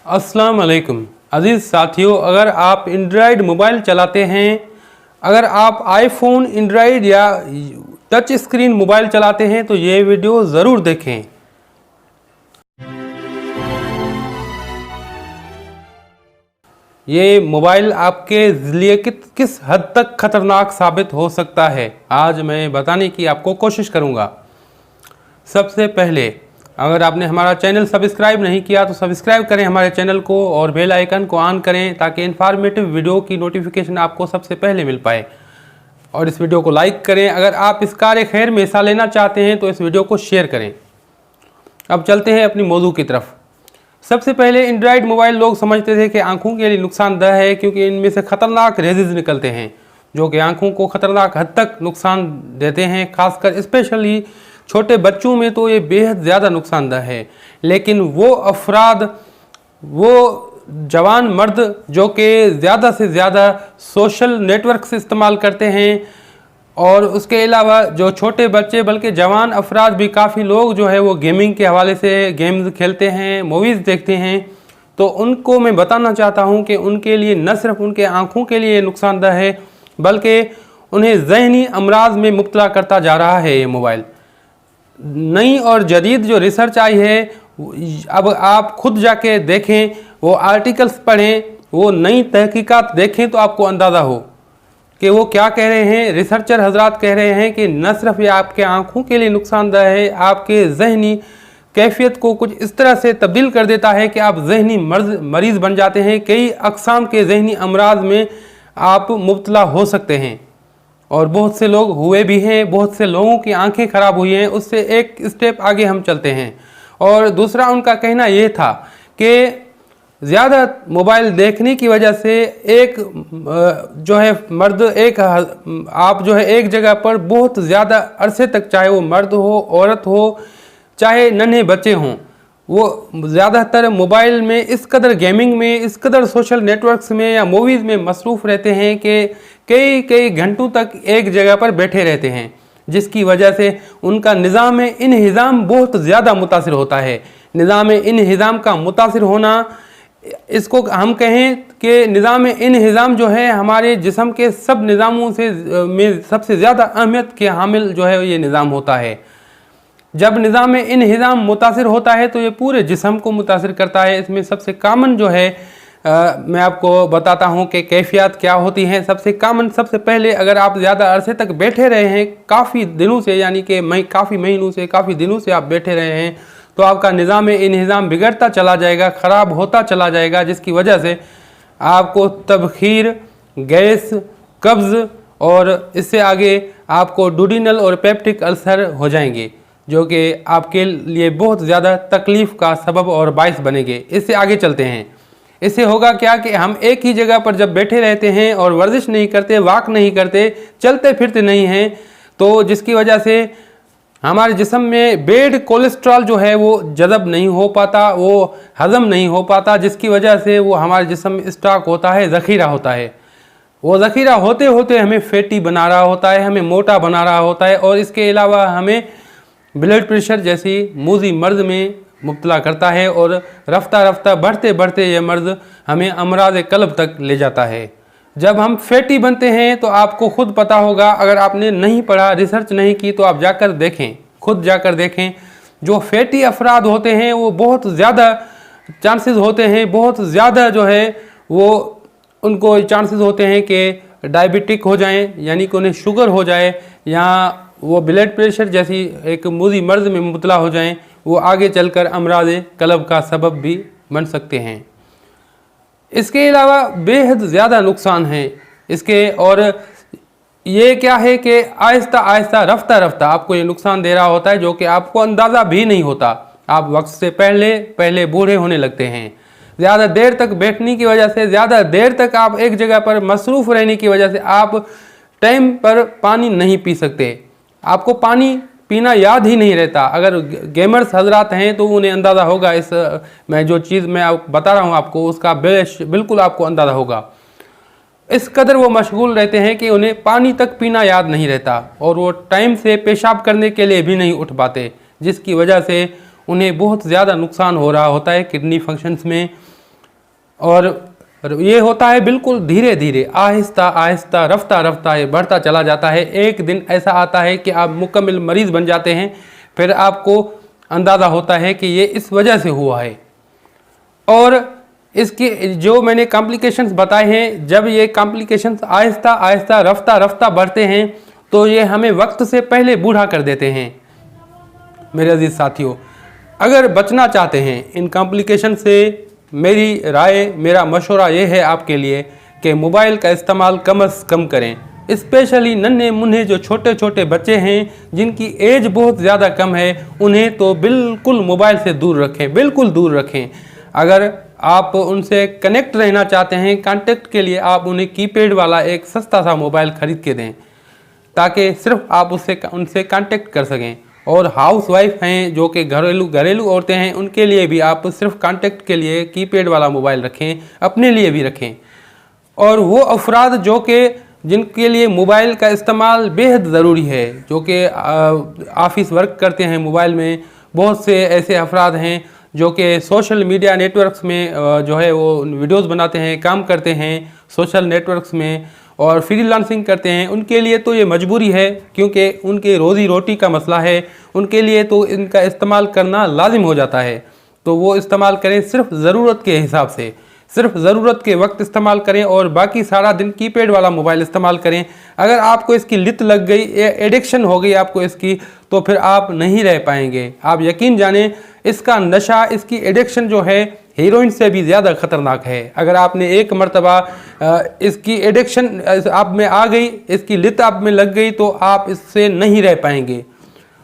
अस्सलाम वालेकुम अज़ीज़ साथियों, अगर आप एंड्रॉयड मोबाइल चलाते हैं, अगर आप आईफोन, एंड्रॉयड या टच स्क्रीन मोबाइल चलाते हैं तो ये वीडियो ज़रूर देखें। ये मोबाइल आपके लिए किस हद तक ख़तरनाक साबित हो सकता है, आज मैं बताने की आपको कोशिश करूँगा। सबसे पहले, अगर आपने हमारा चैनल सब्सक्राइब नहीं किया तो सब्सक्राइब करें हमारे चैनल को और बेल आइकन को ऑन करें ताकि इन्फॉर्मेटिव वीडियो की नोटिफिकेशन आपको सबसे पहले मिल पाए। और इस वीडियो को लाइक करें। अगर आप इस कार्य खैर में हिस्सा लेना चाहते हैं तो इस वीडियो को शेयर करें। अब चलते हैं अपनी मौजू की तरफ। सबसे पहले, एंड्रॉयड मोबाइल लोग समझते थे कि आँखों के लिए नुकसानदेह है क्योंकि इनमें से ख़तरनाक रेजेस निकलते हैं जो कि आँखों को ख़तरनाक हद तक नुकसान देते हैं। खासकर स्पेशली छोटे बच्चों में तो ये बेहद ज़्यादा नुकसानदेह है। लेकिन वो अफराद, वो जवान मर्द जो कि ज़्यादा से ज़्यादा सोशल नेटवर्क्स इस्तेमाल करते हैं, और उसके अलावा जो छोटे बच्चे बल्कि जवान अफराद भी काफ़ी लोग जो है वो गेमिंग के हवाले से गेम्स खेलते हैं, मूवीज़ देखते हैं, तो उनको मैं बताना चाहता हूं कि उनके लिए न सिर्फ उनके आँखों के लिए नुकसानदेह है बल्कि उन्हें ज़हनी अमराज में मुब्तला करता जा रहा है ये मोबाइल। नई और जदीद जो रिसर्च आई है, अब आप खुद जाके देखें, वो आर्टिकल्स पढ़ें, वो नई तहकीकात देखें तो आपको अंदाज़ा हो कि वो क्या कह रहे हैं। रिसर्चर हजरात कह रहे हैं कि न सिर्फ ये आपके आँखों के लिए नुकसानदेह है, आपके जहनी कैफियत को कुछ इस तरह से तब्दील कर देता है कि आप जहनी मरीज़ बन जाते हैं। कई अक़साम के जहनी अमराज में आप मुब्तला हो सकते हैं और बहुत से लोग हुए भी हैं, बहुत से लोगों की आंखें ख़राब हुई हैं। उससे एक स्टेप आगे हम चलते हैं। और दूसरा, उनका कहना ये था कि ज़्यादा मोबाइल देखने की वजह से एक जो है मर्द, आप जो है एक जगह पर बहुत ज़्यादा अरसे तक, चाहे वो मर्द हो, औरत हो, चाहे नन्हे बच्चे हों, वो ज़्यादातर मोबाइल में इस कदर गेमिंग में, इस कदर सोशल नेटवर्क्स में या मूवीज़ में मसरूफ़ रहते हैं कि कई घंटों तक एक जगह पर बैठे रहते हैं, जिसकी वजह से उनका निज़ाम इंहिज़ाम बहुत ज़्यादा मुतासिर होता है। निज़ाम इंहिज़ाम का मुतासिर होना, इसको हम कहें कि निज़ाम इंहिज़ाम जो है हमारे जिस्म के सब निज़ामों से में सबसे ज़्यादा अहमियत के हामिल जो है ये निज़ाम होता है। जब निज़ाम इंहिज़ाम मुतासिर होता है तो ये पूरे जिस्म को मुतासिर करता है। इसमें सबसे कॉमन जो है मैं आपको बताता हूँ कि कैफियत क्या होती हैं। सबसे कॉमन, सबसे पहले, अगर आप ज़्यादा अरसे तक बैठे रहे हैं, काफ़ी दिनों से, यानी कि काफ़ी महीनों से, काफ़ी दिनों से आप बैठे रहे हैं, तो आपका निज़ाम इंहिज़ाम बिगड़ता चला जाएगा, ख़राब होता चला जाएगा, जिसकी वजह से आपको तबखीर, गैस, कब्ज़ और इससे आगे आपको डुडिनल और पेप्टिक अल्सर हो जाएंगे जो कि आपके लिए बहुत ज़्यादा तकलीफ़ का सबब और बाइस बनेंगे। इससे आगे चलते हैं। इससे होगा क्या कि हम एक ही जगह पर जब बैठे रहते हैं और वर्जिश नहीं करते, वॉक नहीं करते, चलते फिरते नहीं हैं, तो जिसकी वजह से हमारे जिस्म में बेड कोलेस्ट्रॉल जो है वो जज़ब नहीं हो पाता, वो हज़म नहीं हो पाता, जिसकी वजह से वो हमारे जिस्म में स्टॉक होता है, ज़ख़ीरा होता है। वो ज़ख़ीरा होते होते हमें फैटी बना रहा होता है, हमें मोटा बना रहा होता है, और इसके अलावा हमें ब्लड प्रेशर जैसी मूज़ी मर्ज़ में मुब्तला करता है, और रफ्ता रफ्ता बढ़ते बढ़ते ये मर्ज़ हमें अमराज़ क़ल्ब तक ले जाता है। जब हम फैटी बनते हैं तो आपको खुद पता होगा, अगर आपने नहीं पढ़ा, रिसर्च नहीं की, तो आप जाकर देखें, खुद जाकर देखें। जो फैटी अफराद होते हैं वो बहुत ज़्यादा चांसेस होते हैं, बहुत ज़्यादा जो है वो उनको चांसेस होते हैं कि डायबिटिक हो जाएं, यानी कि उन्हें शुगर हो जाए, या वो ब्लड प्रेशर जैसी एक मूज़ी मर्ज़ में मुब्तला हो जाएं। वो आगे चलकर अमराज़ क़ल्ब का सबब भी बन सकते हैं। इसके अलावा बेहद ज़्यादा नुकसान है इसके, और ये क्या है कि आहिस्ता आहिस्ता, रफ्ता रफ्ता आपको ये नुकसान दे रहा होता है जो कि आपको अंदाज़ा भी नहीं होता। आप वक्त से पहले बूढ़े होने लगते हैं। ज़्यादा देर तक बैठने की वजह से, ज़्यादा देर तक आप एक जगह पर मसरूफ़ रहने की वजह से आप टाइम पर पानी नहीं पी सकते, आपको पानी पीना याद ही नहीं रहता। अगर गेमर्स हजरात हैं तो उन्हें अंदाज़ा होगा, इस मैं जो चीज़ मैं बता रहा हूँ आपको उसका बिल्कुल आपको अंदाज़ा होगा। इस कदर वो मशगूल रहते हैं कि उन्हें पानी तक पीना याद नहीं रहता, और वो टाइम से पेशाब करने के लिए भी नहीं उठ पाते, जिसकी वजह से उन्हें बहुत ज़्यादा नुकसान हो रहा होता है किडनी फंक्शंस में, और ये होता है बिल्कुल धीरे धीरे, आहिस्ता आहिस्ता, रफ्ता रफ्ता ये बढ़ता चला जाता है। एक दिन ऐसा आता है कि आप मुकम्मल मरीज़ बन जाते हैं, फिर आपको अंदाज़ा होता है कि ये इस वजह से हुआ है। और इसके जो मैंने कॉम्प्लिकेशंस बताए हैं, जब ये कॉम्प्लिकेशंस आहिस्ता आहिस्ता, रफ्ता रफ्ता बढ़ते हैं तो ये हमें वक्त से पहले बूढ़ा कर देते हैं। मेरे अजीज़ साथियों, अगर बचना चाहते हैं इन कॉम्प्लिकेशन से, मेरी राय, मेरा मशवरा ये है आपके लिए कि मोबाइल का इस्तेमाल कम से कम करें। स्पेशली नन्हे मुन्ने जो छोटे छोटे बच्चे हैं जिनकी एज बहुत ज़्यादा कम है, उन्हें तो बिल्कुल मोबाइल से दूर रखें, बिल्कुल दूर रखें। अगर आप उनसे कनेक्ट रहना चाहते हैं, कांटेक्ट के लिए आप उन्हें कीपैड वाला एक सस्ता सा मोबाइल ख़रीद के दें ताकि सिर्फ आप उनसे कांटेक्ट कर सकें। और हाउस वाइफ हैं जो कि घरेलू औरतें हैं, उनके लिए भी आप सिर्फ कांटेक्ट के लिए कीपैड वाला मोबाइल रखें, अपने लिए भी रखें। और वो अफराद जो कि जिनके लिए मोबाइल का इस्तेमाल बेहद ज़रूरी है, जो कि ऑफिस वर्क करते हैं मोबाइल में, बहुत से ऐसे अफराद हैं जो कि सोशल मीडिया नेटवर्क्स में जो है वो वीडियोस बनाते हैं, काम करते हैं सोशल नेटवर्क्स में और फ्रीलांसिंग करते हैं। उनके लिए तो ये मजबूरी है क्योंकि उनके रोज़ी रोटी का मसला है, उनके लिए तो इनका इस्तेमाल करना लाजिम हो जाता है। तो वो इस्तेमाल करें सिर्फ ज़रूरत के हिसाब से, सिर्फ ज़रूरत के वक्त इस्तेमाल करें और बाकी सारा दिन कीपैड वाला मोबाइल इस्तेमाल करें। अगर आपको इसकी लत लग गई, एडिक्शन हो गई आपको इसकी, तो फिर आप नहीं रह पाएंगे। आप यकीन जानें, इसका नशा, इसकी एडिक्शन जो है हीरोइन से भी ज़्यादा ख़तरनाक है। अगर आपने एक मरतबा इसकी एडिक्शन आप में आ गई, इसकी लत आप में लग गई, तो आप इससे नहीं रह पाएंगे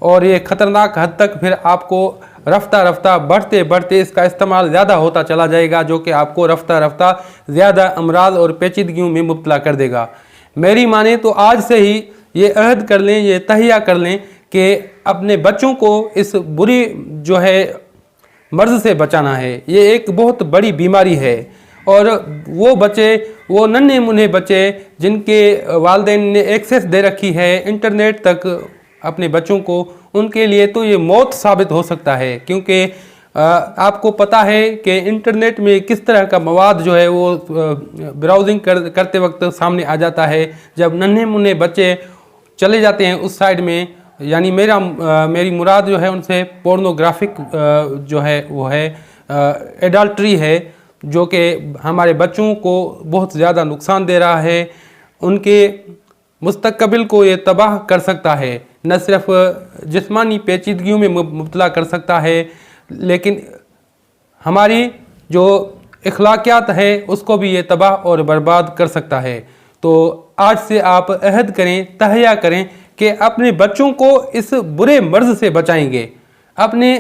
और ये ख़तरनाक हद तक फिर आपको रफ्ता रफ्ता बढ़ते बढ़ते इसका इस्तेमाल ज़्यादा होता चला जाएगा, जो कि आपको रफ्ता रफ्ता ज़्यादा अमराज और पेचीदगियों में मुब्तला कर देगा। मेरी माने तो आज से ही ये अहद कर लें, ये तहिया कर लें कि अपने बच्चों को इस बुरी जो है मर्ज़ से बचाना है। ये एक बहुत बड़ी बीमारी है और वो बच्चे, वो नन्हे मुन्ने बच्चे जिनके वालिदैन ने एक्सेस दे रखी है इंटरनेट तक अपने बच्चों को, उनके लिए तो ये मौत साबित हो सकता है। क्योंकि आपको पता है कि इंटरनेट में किस तरह का मवाद जो है वो ब्राउजिंग करते वक्त सामने आ जाता है। जब नन्हे मुन्ने बच्चे चले जाते हैं उस साइड में, यानी मेरी मुराद जो है उनसे पोर्नोग्राफिक जो है वो है एडल्ट्री है, जो कि हमारे बच्चों को बहुत ज़्यादा नुकसान दे रहा है। उनके मुस्तकबिल को ये तबाह कर सकता है, न सिर्फ जिस्मानी पेचीदगियों में मुब्तला कर सकता है, लेकिन हमारी जो इखलाकियात है उसको भी ये तबाह और बर्बाद कर सकता है। तो आज से आप अहद करें, तहया करें कि अपने बच्चों को इस बुरे मर्ज़ से बचाएंगे, अपने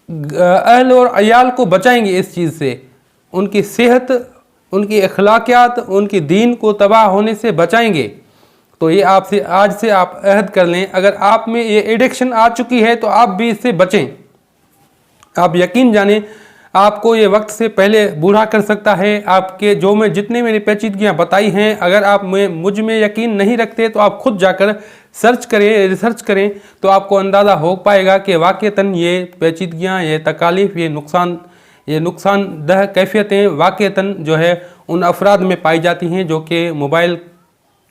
अहल और अयाल को बचाएंगे इस चीज़ से, उनकी सेहत, उनकी अखलाकियात, उनकी दीन को तबाह होने से बचाएंगे। तो ये आपसे आज से आप अहद कर लें। अगर आप में ये एडिक्शन आ चुकी है तो आप भी इससे बचें। आप यकीन जानें, आपको ये वक्त से पहले बूढ़ा कर सकता है। आपके जो मैं जितने मैंने पेचीदगियाँ बताई हैं, अगर आप मुझ में यकीन नहीं रखते तो आप खुद जाकर सर्च करें, रिसर्च करें, तो आपको अंदाज़ा हो पाएगा कि वाक़तन ये पेचीदगियाँ, ये तकालीफ, ये नुकसानदह कैफियतें वाक़तन जो है उन अफराद में पाई जाती हैं जो कि मोबाइल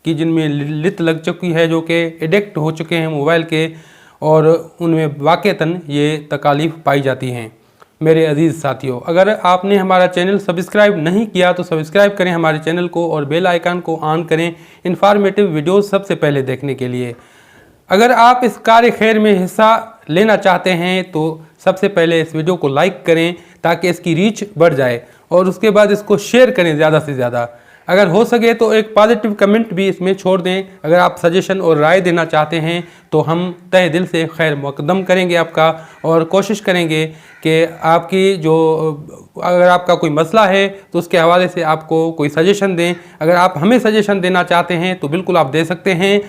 की, जिनमें लत लग चुकी है, जो कि एडिक्ट हो चुके हैं मोबाइल के, और उनमें वाक़तन ये तकालीफ पाई जाती हैं। मेरे अजीज़ साथियों, अगर आपने हमारा चैनल सब्सक्राइब नहीं किया तो सब्सक्राइब करें हमारे चैनल को और बेल आइकन को ऑन करें इन्फॉर्मेटिव वीडियोस सबसे पहले देखने के लिए। अगर आप इस कार्य खैर में हिस्सा लेना चाहते हैं तो सबसे पहले इस वीडियो को लाइक करें ताकि इसकी रीच बढ़ जाए, और उसके बाद इसको शेयर करें ज़्यादा से ज़्यादा। अगर हो सके तो एक पॉजिटिव कमेंट भी इसमें छोड़ दें। अगर आप सजेशन और राय देना चाहते हैं तो हम तहे दिल से खैर मुक़द्दम करेंगे आपका, और कोशिश करेंगे कि आपकी जो, अगर आपका कोई मसला है तो उसके हवाले से आपको कोई सजेशन दें। अगर आप हमें सजेशन देना चाहते हैं तो बिल्कुल आप दे सकते हैं,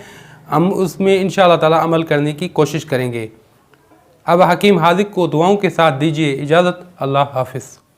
हम उसमें इंशाअल्लाह ताला अमल करने की कोशिश करेंगे। अब हकीम हाज़िक को दुआओं के साथ दीजिए इजाज़त। अल्लाह हाफ़िज़।